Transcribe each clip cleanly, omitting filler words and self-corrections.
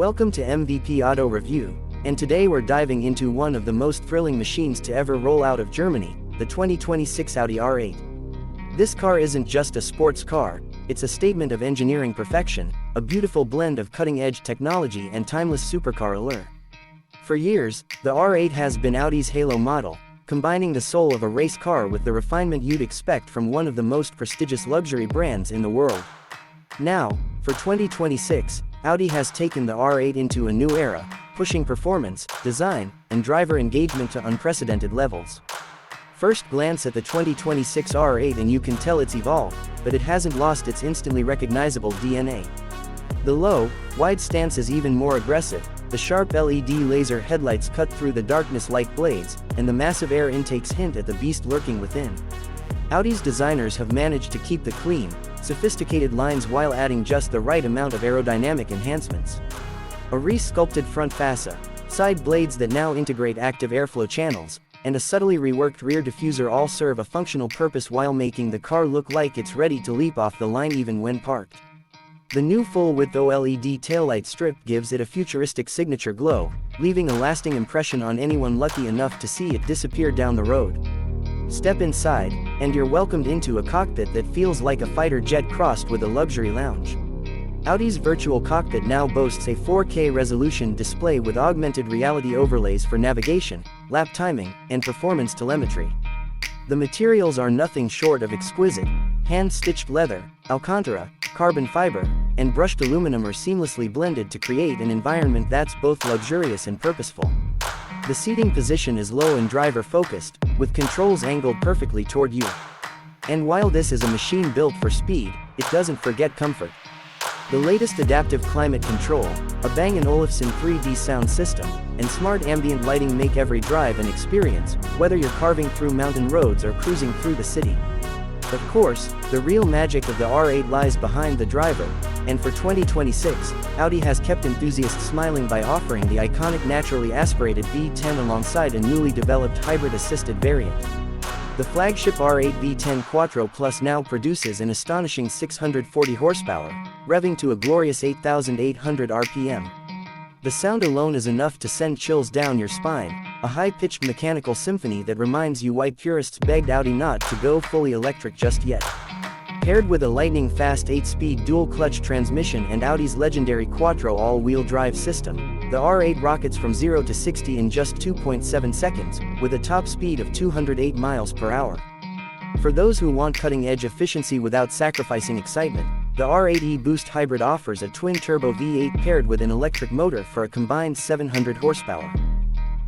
Welcome to MVP Auto Review, and today we're diving into one of the most thrilling machines to ever roll out of Germany, the 2026 Audi R8. This car isn't just a sports car, it's a statement of engineering perfection, a beautiful blend of cutting-edge technology and timeless supercar allure. For years, the R8 has been Audi's halo model, combining the soul of a race car with the refinement you'd expect from one of the most prestigious luxury brands in the world. Now, for 2026, Audi has taken the R8 into a new era, pushing performance, design, and driver engagement to unprecedented levels. First glance at the 2026 R8 and you can tell it's evolved, but it hasn't lost its instantly recognizable DNA. The low, wide stance is even more aggressive, the sharp LED laser headlights cut through the darkness like blades, and the massive air intakes hint at the beast lurking within. Audi's designers have managed to keep the clean, sophisticated lines while adding just the right amount of aerodynamic enhancements. A re-sculpted front fascia, side blades that now integrate active airflow channels, and a subtly reworked rear diffuser all serve a functional purpose while making the car look like it's ready to leap off the line even when parked. The new full-width OLED taillight strip gives it a futuristic signature glow, leaving a lasting impression on anyone lucky enough to see it disappear down the road. Step inside, and you're welcomed into a cockpit that feels like a fighter jet crossed with a luxury lounge. Audi's virtual cockpit now boasts a 4K resolution display with augmented reality overlays for navigation, lap timing, and performance telemetry. The materials are nothing short of exquisite. Hand-stitched leather, Alcantara, carbon fiber, and brushed aluminum are seamlessly blended to create an environment that's both luxurious and purposeful. The seating position is low and driver-focused, with controls angled perfectly toward you. And while this is a machine built for speed, it doesn't forget comfort. The latest adaptive climate control, a Bang & Olufsen 3D sound system, and smart ambient lighting make every drive an experience, whether you're carving through mountain roads or cruising through the city. Of course, the real magic of the R8 lies behind the driver, and for 2026, Audi has kept enthusiasts smiling by offering the iconic naturally aspirated V10 alongside a newly developed hybrid-assisted variant. The flagship R8 V10 Quattro Plus now produces an astonishing 640 horsepower, revving to a glorious 8,800 RPM. The sound alone is enough to send chills down your spine, a high-pitched mechanical symphony that reminds you why purists begged Audi not to go fully electric just yet. Paired with a lightning-fast 8-speed dual-clutch transmission and Audi's legendary Quattro all-wheel drive system, the R8 rockets from 0 to 60 in just 2.7 seconds, with a top speed of 208 miles per hour. For those who want cutting-edge efficiency without sacrificing excitement, the R8 e-Boost Hybrid offers a twin-turbo V8 paired with an electric motor for a combined 700 horsepower.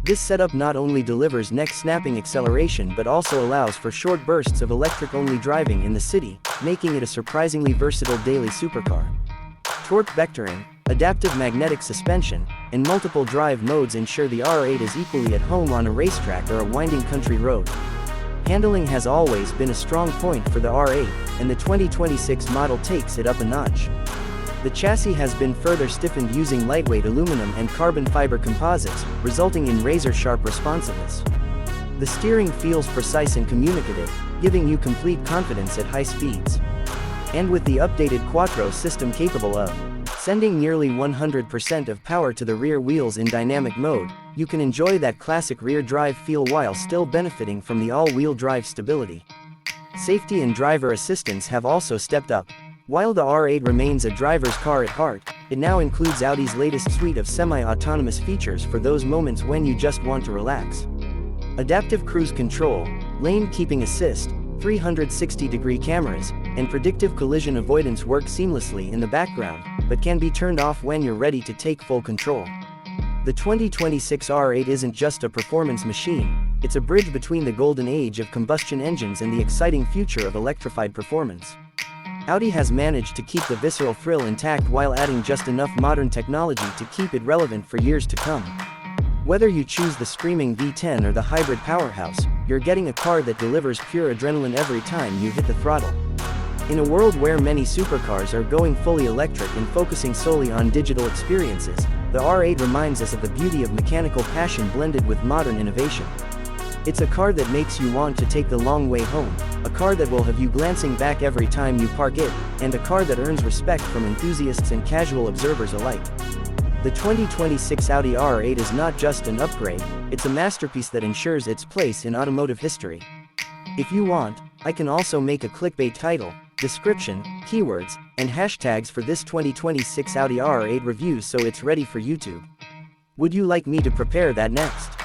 This setup not only delivers neck-snapping acceleration but also allows for short bursts of electric-only driving in the city, making it a surprisingly versatile daily supercar. Torque vectoring, adaptive magnetic suspension, and multiple drive modes ensure the R8 is equally at home on a racetrack or a winding country road. Handling has always been a strong point for the R8, and the 2026 model takes it up a notch. The chassis has been further stiffened using lightweight aluminum and carbon fiber composites, resulting in razor-sharp responsiveness. The steering feels precise and communicative, giving you complete confidence at high speeds. And with the updated Quattro system capable of sending nearly 100% of power to the rear wheels in dynamic mode, you can enjoy that classic rear drive feel while still benefiting from the all-wheel drive stability. Safety and driver assistance have also stepped up. While the R8 remains a driver's car at heart, it now includes Audi's latest suite of semi-autonomous features for those moments when you just want to relax. Adaptive cruise control, lane keeping assist, 360-degree cameras, and predictive collision avoidance work seamlessly in the background, but can be turned off when you're ready to take full control. The 2026 R8 isn't just a performance machine, it's a bridge between the golden age of combustion engines and the exciting future of electrified performance. Audi has managed to keep the visceral thrill intact while adding just enough modern technology to keep it relevant for years to come. Whether you choose the screaming V10 or the hybrid powerhouse, you're getting a car that delivers pure adrenaline every time you hit the throttle. In a world where many supercars are going fully electric and focusing solely on digital experiences, the R8 reminds us of the beauty of mechanical passion blended with modern innovation. It's a car that makes you want to take the long way home, a car that will have you glancing back every time you park it, and a car that earns respect from enthusiasts and casual observers alike. The 2026 Audi R8 is not just an upgrade, it's a masterpiece that ensures its place in automotive history. If you want, I can also make a clickbait title, description, keywords, and hashtags for this 2026 Audi R8 review so it's ready for YouTube. Would you like me to prepare that next?